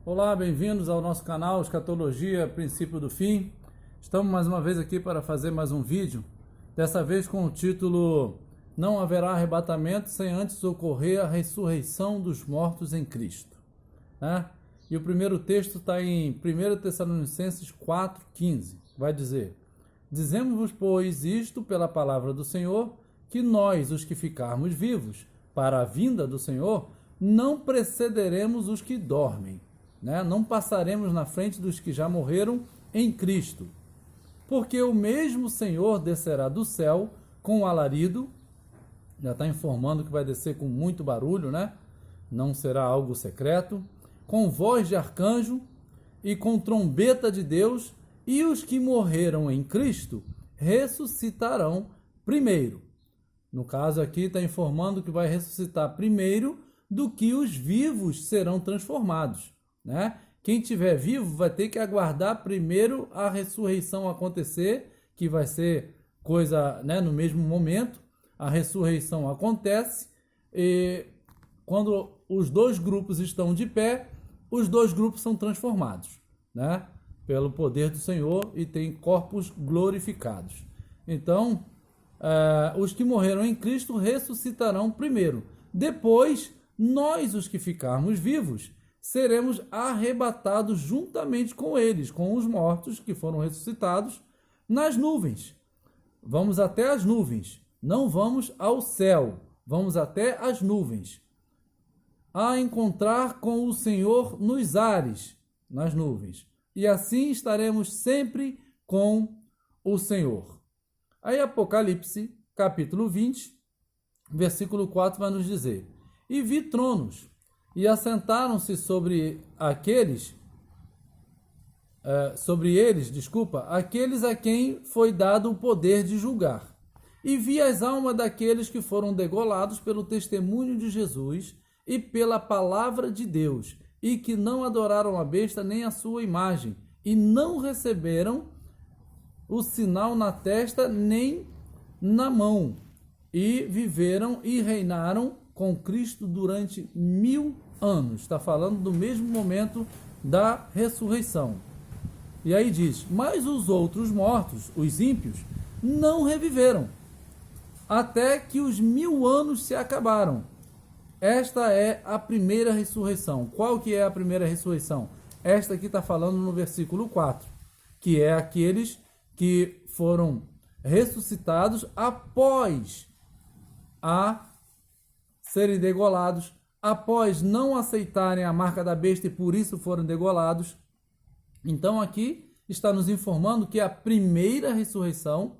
Olá, bem-vindos ao nosso canal Escatologia, Princípio do Fim. Estamos mais uma vez aqui para fazer mais um vídeo, dessa vez com o título Não haverá arrebatamento sem antes ocorrer a ressurreição dos mortos em Cristo. E o primeiro texto está em 1 Tessalonicenses 4,15. Vai dizer: Dizemos-vos, pois, isto pela palavra do Senhor, que nós, os que ficarmos vivos, para a vinda do Senhor, não precederemos os que dormem. Não passaremos na frente dos que já morreram em Cristo. Porque o mesmo Senhor descerá do céu com alarido, já está informando que vai descer com muito barulho, Não será algo secreto, com voz de arcanjo e com trombeta de Deus, e os que morreram em Cristo ressuscitarão primeiro. No caso aqui está informando que vai ressuscitar primeiro do que os vivos serão transformados. Quem estiver vivo vai ter que aguardar primeiro a ressurreição acontecer, que vai ser coisa no mesmo momento. A ressurreição acontece e quando os dois grupos estão de pé, os dois grupos são transformados, pelo poder do Senhor, e têm corpos glorificados. Então, os que morreram em Cristo ressuscitarão primeiro. Depois, nós, os que ficarmos vivos, seremos arrebatados juntamente com eles, com os mortos que foram ressuscitados, nas nuvens. Vamos até as nuvens, não vamos ao céu, vamos até as nuvens, a encontrar com o Senhor nos ares, nas nuvens, e assim estaremos sempre com o Senhor. Aí Apocalipse, capítulo 20, versículo 4 vai nos dizer: E vi tronos, e assentaram-se sobre aqueles a quem foi dado o poder de julgar. E vi as almas daqueles que foram degolados pelo testemunho de Jesus e pela palavra de Deus, e que não adoraram a besta nem a sua imagem, e não receberam o sinal na testa nem na mão, e viveram e reinaram com Cristo durante 1000 anos. Está falando do mesmo momento da ressurreição. E aí diz: mas os outros mortos, os ímpios, não reviveram, até que os 1000 anos se acabaram. Esta é a primeira ressurreição. Qual que é a primeira ressurreição? Esta aqui está falando no versículo 4, que é aqueles que foram ressuscitados após serem degolados, após não aceitarem a marca da besta e por isso foram degolados. Então aqui está nos informando que a primeira ressurreição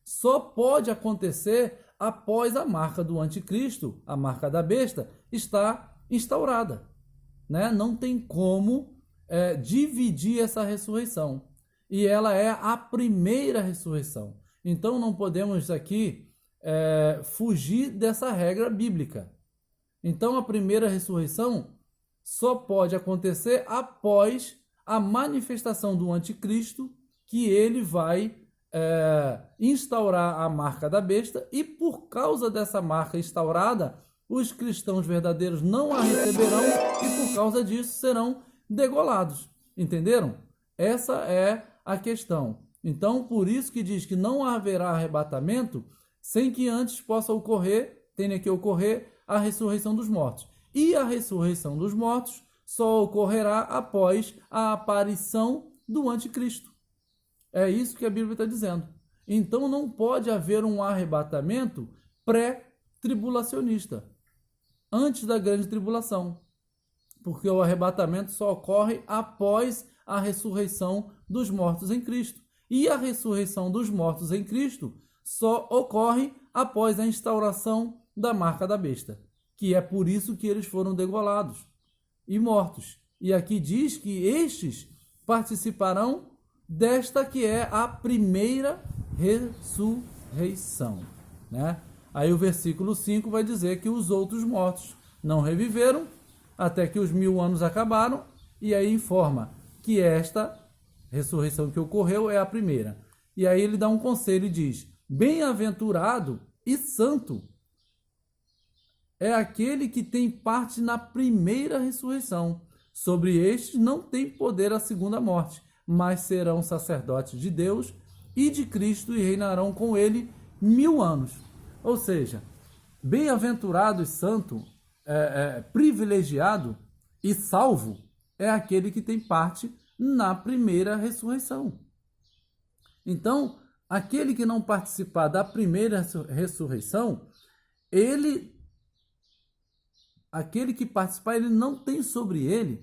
só pode acontecer após a marca do anticristo, a marca da besta, está instaurada. Não tem como dividir essa ressurreição. E ela é a primeira ressurreição. Então não podemos aqui fugir dessa regra bíblica. Então a primeira ressurreição só pode acontecer após a manifestação do anticristo, que ele vai instaurar a marca da besta, e por causa dessa marca instaurada, os cristãos verdadeiros não a receberão e por causa disso serão degolados. Entenderam? Essa é a questão. Então, por isso que diz que não haverá arrebatamento sem que antes tenha que ocorrer a ressurreição dos mortos. E a ressurreição dos mortos só ocorrerá após a aparição do anticristo. É isso que a Bíblia está dizendo. Então não pode haver um arrebatamento pré-tribulacionista, antes da grande tribulação, porque o arrebatamento só ocorre após a ressurreição dos mortos em Cristo. E a ressurreição dos mortos em Cristo só ocorre após a instauração da marca da besta, que é por isso que eles foram degolados e mortos. E aqui diz que estes participarão desta que é a primeira ressurreição. Aí o versículo 5 vai dizer que os outros mortos não reviveram até que os 1000 anos acabaram, e aí informa que esta ressurreição que ocorreu é a primeira. E aí ele dá um conselho e diz: bem-aventurado e santo é aquele que tem parte na primeira ressurreição. Sobre estes não tem poder a segunda morte, mas serão sacerdotes de Deus e de Cristo e reinarão com ele 1000 anos. Ou seja, bem-aventurado e santo, privilegiado e salvo é aquele que tem parte na primeira ressurreição. Então, aquele que não participar da primeira ressurreição, aquele que participar, ele não tem sobre ele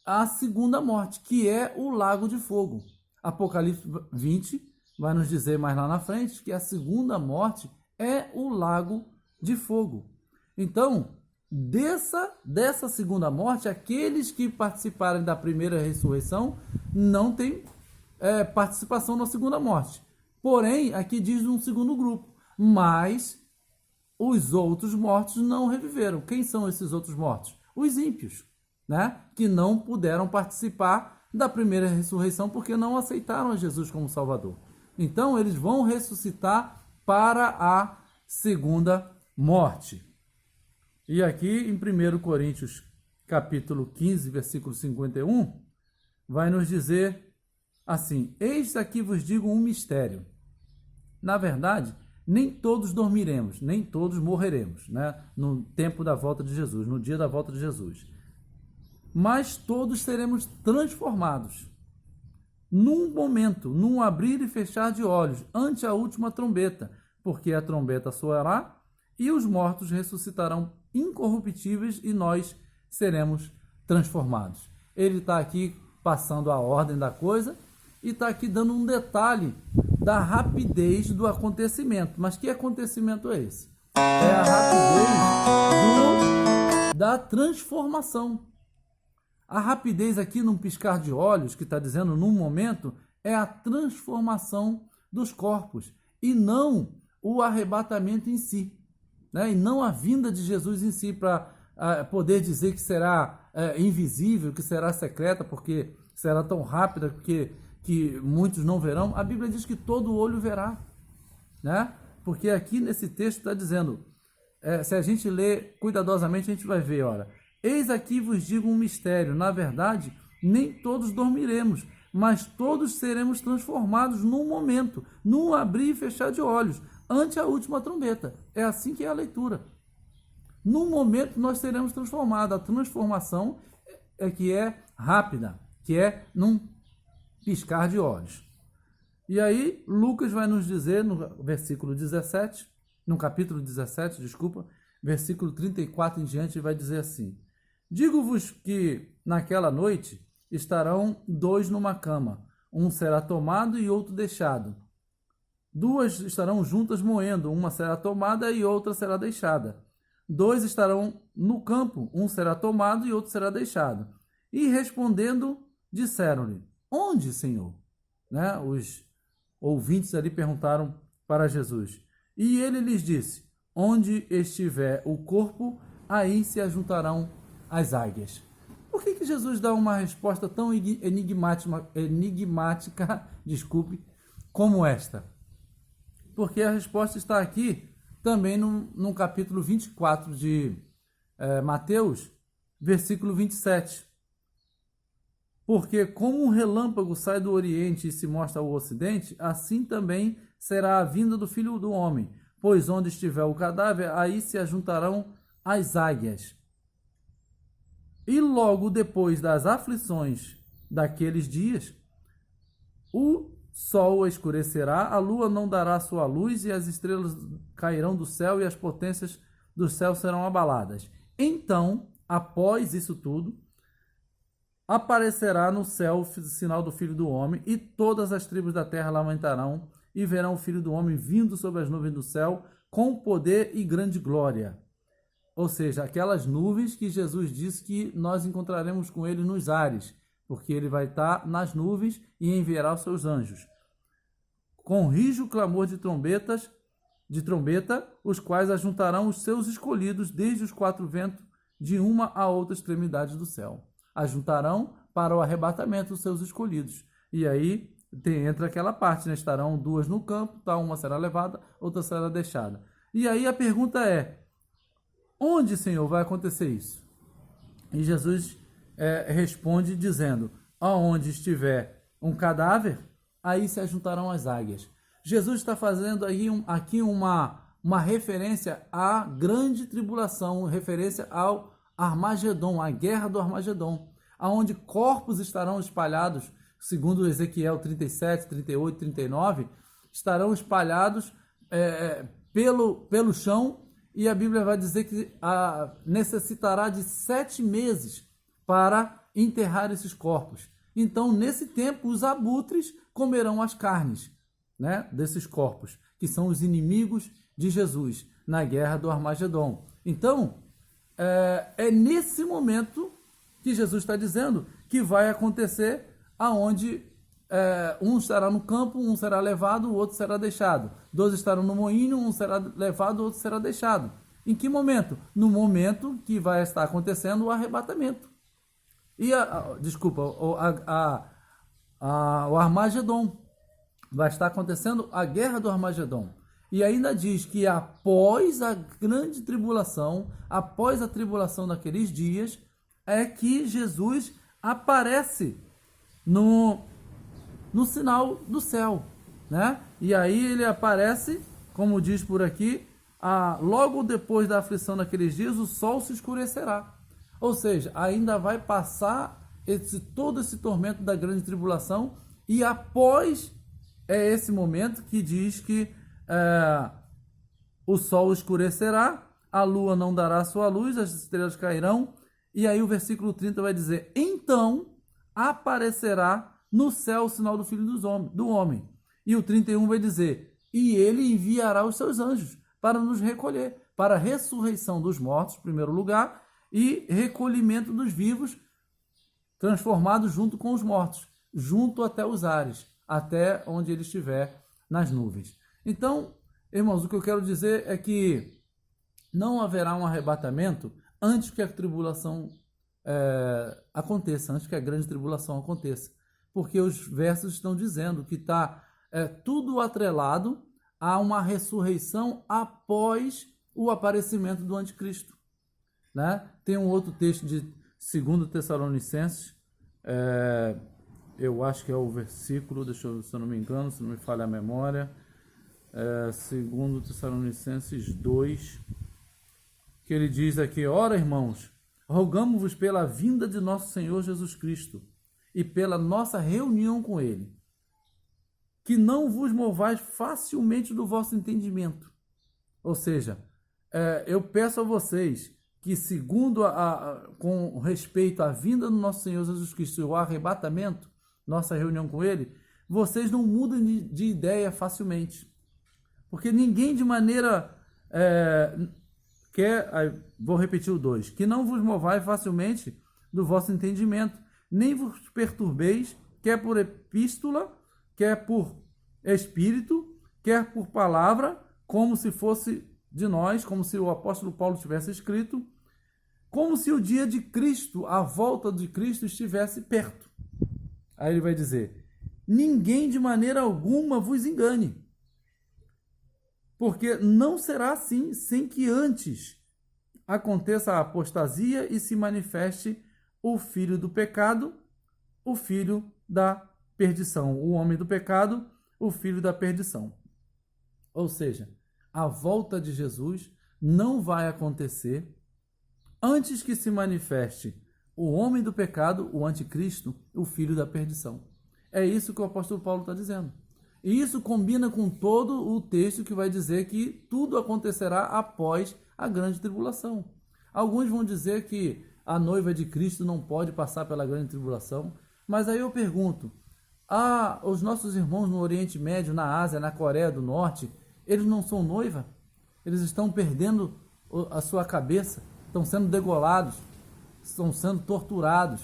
a segunda morte, que é o lago de fogo. Apocalipse 20 vai nos dizer mais lá na frente que a segunda morte é o lago de fogo. Então, dessa segunda morte, aqueles que participarem da primeira ressurreição não têm participação na segunda morte. Porém, aqui diz um segundo grupo, mas os outros mortos não reviveram. Quem são esses outros mortos? Os ímpios, né? Que não puderam participar da primeira ressurreição porque não aceitaram a Jesus como Salvador. Então, eles vão ressuscitar para a segunda morte. E aqui em 1 Coríntios, capítulo 15, versículo 51, vai nos dizer assim: eis aqui vos digo um mistério. Na verdade, nem todos dormiremos, nem todos morreremos, né? No tempo da volta de Jesus, no dia da volta de Jesus. Mas todos seremos transformados. Num momento, num abrir e fechar de olhos, ante a última trombeta, porque a trombeta soará e os mortos ressuscitarão incorruptíveis e nós seremos transformados. Ele está aqui passando a ordem da coisa e está aqui dando um detalhe da rapidez do acontecimento. Mas que acontecimento é esse? É a rapidez da transformação. A rapidez aqui num piscar de olhos, que está dizendo num momento, é a transformação dos corpos e não o arrebatamento em si, né? E não a vinda de Jesus em si para poder dizer que será invisível, que será secreta, porque será tão rápida que muitos não verão. A Bíblia diz que todo olho verá, né? Porque aqui nesse texto está dizendo, se a gente ler cuidadosamente, a gente vai ver, olha, eis aqui vos digo um mistério, na verdade, nem todos dormiremos, mas todos seremos transformados num momento, num abrir e fechar de olhos, ante a última trombeta. É assim que é a leitura. Num momento nós seremos transformados. A transformação que é rápida, que é num piscar de olhos. E aí Lucas vai nos dizer no versículo 17, no capítulo 17, desculpa, versículo 34 em diante, vai dizer assim: digo-vos que naquela noite estarão 2 numa cama, um será tomado e outro deixado. 2 estarão juntas moendo, uma será tomada e outra será deixada. 2 estarão no campo, um será tomado e outro será deixado. E respondendo, disseram-lhe: onde, Senhor? Né? Os ouvintes ali perguntaram para Jesus. E ele lhes disse: onde estiver o corpo, aí se ajuntarão as águias. Por que Jesus dá uma resposta tão enigmática, como esta? Porque a resposta está aqui também no capítulo 24 de Mateus, versículo 27. Porque como um relâmpago sai do Oriente e se mostra ao Ocidente, assim também será a vinda do Filho do Homem. Pois onde estiver o cadáver, aí se ajuntarão as águias. E logo depois das aflições daqueles dias, o sol escurecerá, a lua não dará sua luz e as estrelas cairão do céu e as potências do céu serão abaladas. Então, após isso tudo, aparecerá no céu o sinal do Filho do Homem e todas as tribos da terra lamentarão e verão o Filho do Homem vindo sobre as nuvens do céu com poder e grande glória. Ou seja, aquelas nuvens que Jesus disse que nós encontraremos com ele nos ares, porque ele vai estar nas nuvens e enviará os seus anjos. Com rijo clamor de trombeta, os quais ajuntarão os seus escolhidos desde os 4 ventos, de uma a outra extremidade do céu. Ajuntarão para o arrebatamento os seus escolhidos. E aí entra aquela parte, né? Estarão 2 no campo, tá? Uma será levada, outra será deixada. E aí a pergunta é: onde, Senhor, vai acontecer isso? E Jesus responde dizendo: aonde estiver um cadáver, aí se ajuntarão as águias. Jesus está fazendo aí aqui uma referência à grande tribulação, referência ao Armagedon, a guerra do Armagedon, aonde corpos estarão espalhados, segundo Ezequiel 37, 38, 39, estarão espalhados pelo chão, e a Bíblia vai dizer que necessitará de 7 meses para enterrar esses corpos. Então, nesse tempo, os abutres comerão as carnes, né, desses corpos, que são os inimigos de Jesus, na guerra do Armagedon. Então, é nesse momento que Jesus está dizendo que vai acontecer aonde um estará no campo, um será levado, o outro será deixado. 2 estarão no moinho, um será levado, o outro será deixado. Em que momento? No momento que vai estar acontecendo o arrebatamento. E o Armagedon. Vai estar acontecendo a guerra do Armagedon. E ainda diz que após a grande tribulação, após a tribulação daqueles dias, é que Jesus aparece no sinal do céu, né? E aí ele aparece, como diz por aqui, logo depois da aflição daqueles dias, o sol se escurecerá. Ou seja, ainda vai passar todo esse tormento da grande tribulação, e após esse momento que diz que o sol escurecerá, a lua não dará sua luz, as estrelas cairão, e aí o versículo 30 vai dizer: então aparecerá no céu o sinal do Filho do Homem. E o 31 vai dizer: e ele enviará os seus anjos para nos recolher, para a ressurreição dos mortos, em primeiro lugar, e recolhimento dos vivos, transformados junto com os mortos, junto até os ares, até onde ele estiver nas nuvens. Então, irmãos, o que eu quero dizer é que não haverá um arrebatamento antes que a tribulação aconteça, antes que a grande tribulação aconteça, porque os versos estão dizendo que está tudo atrelado a uma ressurreição após o aparecimento do anticristo, né? Tem um outro texto de 2 Tessalonicenses, eu acho que é o versículo, deixa eu ver se eu não me engano, se não me falha a memória, 2 Tessalonicenses 2, que ele diz aqui: ora, irmãos, rogamo-vos pela vinda de nosso Senhor Jesus Cristo e pela nossa reunião com ele, que não vos movais facilmente do vosso entendimento. Ou seja, eu peço a vocês que, segundo com respeito à vinda do nosso Senhor Jesus Cristo e o arrebatamento, nossa reunião com ele, vocês não mudem de ideia facilmente. Porque ninguém de maneira vou repetir o 2, que não vos movai facilmente do vosso entendimento, nem vos perturbeis, quer por epístola, quer por espírito, quer por palavra, como se fosse de nós, como se o apóstolo Paulo tivesse escrito, como se o dia de Cristo, a volta de Cristo, estivesse perto. Aí ele vai dizer: ninguém de maneira alguma vos engane, porque não será assim sem que antes aconteça a apostasia e se manifeste o filho do pecado, o filho da perdição, o homem do pecado, o filho da perdição. Ou seja, a volta de Jesus não vai acontecer antes que se manifeste o homem do pecado, o anticristo, o filho da perdição. É isso que o apóstolo Paulo está dizendo. E isso combina com todo o texto que vai dizer que tudo acontecerá após a grande tribulação. Alguns vão dizer que a noiva de Cristo não pode passar pela grande tribulação, mas aí eu pergunto: os nossos irmãos no Oriente Médio, na Ásia, na Coreia do Norte, eles não são noiva? Eles estão perdendo a sua cabeça, estão sendo degolados, estão sendo torturados,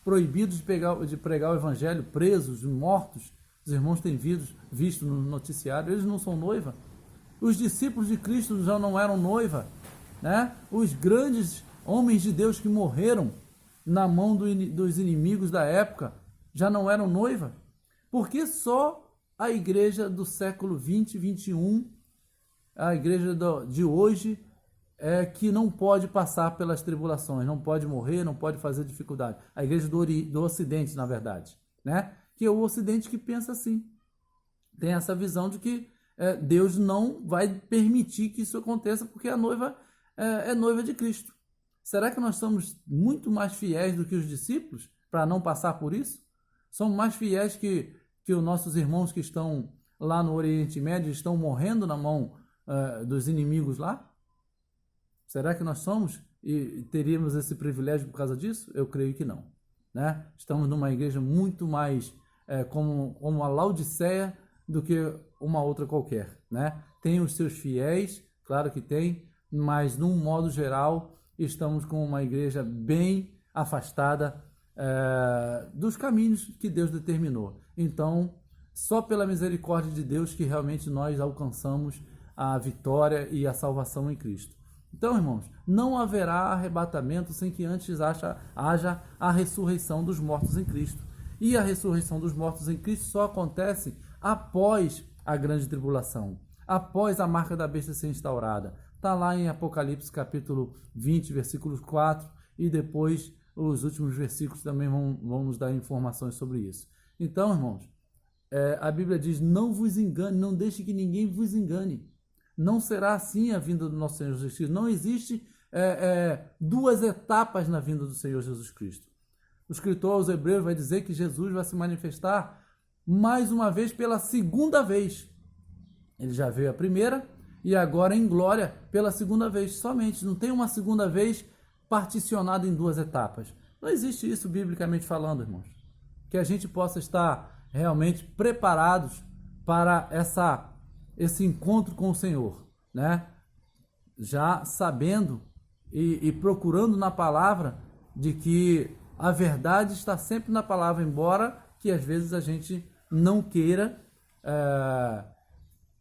proibidos de pregar o evangelho, presos, mortos. Os irmãos têm visto no noticiário, eles não são noiva. Os discípulos de Cristo já não eram noiva, né? Os grandes homens de Deus que morreram na mão dos inimigos da época já não eram noiva. Porque só a igreja do século 20, 21, a igreja de hoje, que não pode passar pelas tribulações, não pode morrer, não pode fazer dificuldade. A igreja do Ocidente, na verdade, né? Que é o Ocidente que pensa assim. Tem essa visão de que Deus não vai permitir que isso aconteça porque a noiva é noiva de Cristo. Será que nós somos muito mais fiéis do que os discípulos para não passar por isso? Somos mais fiéis que os nossos irmãos que estão lá no Oriente Médio, estão morrendo na mão dos inimigos lá? Será que nós somos e teríamos esse privilégio por causa disso? Eu creio que não, né? Estamos numa igreja muito mais como a Laodiceia do que uma outra qualquer, né? Tem os seus fiéis, claro que tem, mas num modo geral estamos com uma igreja bem afastada dos caminhos que Deus determinou. Então, só pela misericórdia de Deus que realmente nós alcançamos a vitória e a salvação em Cristo. Então, irmãos, não haverá arrebatamento sem que antes haja a ressurreição dos mortos em Cristo. E a ressurreição dos mortos em Cristo só acontece após a grande tribulação, após a marca da besta ser instaurada. Está lá em Apocalipse capítulo 20, versículos 4, e depois os últimos versículos também vão nos dar informações sobre isso. Então, irmãos, a Bíblia diz, não vos engane, não deixe que ninguém vos engane. Não será assim a vinda do nosso Senhor Jesus Cristo. Não existe duas etapas na vinda do Senhor Jesus Cristo. O escritor aos Hebreus vai dizer que Jesus vai se manifestar mais uma vez pela segunda vez. Ele já veio a primeira e agora em glória pela segunda vez somente. Não tem uma segunda vez particionada em duas etapas. Não existe isso biblicamente falando, irmãos. Que a gente possa estar realmente preparados para esse encontro com o Senhor, né? Já sabendo e procurando na palavra de que a verdade está sempre na palavra, embora que às vezes a gente não queira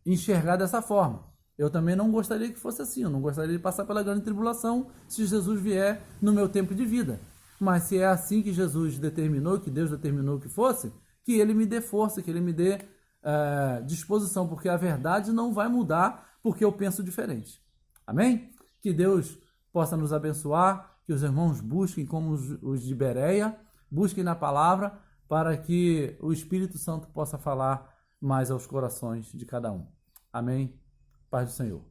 enxergar dessa forma. Eu também não gostaria que fosse assim, eu não gostaria de passar pela grande tribulação se Jesus vier no meu tempo de vida. Mas se é assim que Jesus determinou, que Deus determinou que fosse, que Ele me dê força, que Ele me dê disposição, porque a verdade não vai mudar porque eu penso diferente. Amém? Que Deus possa nos abençoar, que os irmãos busquem como os de Bereia, busquem na palavra para que o Espírito Santo possa falar mais aos corações de cada um. Amém? Paz do Senhor.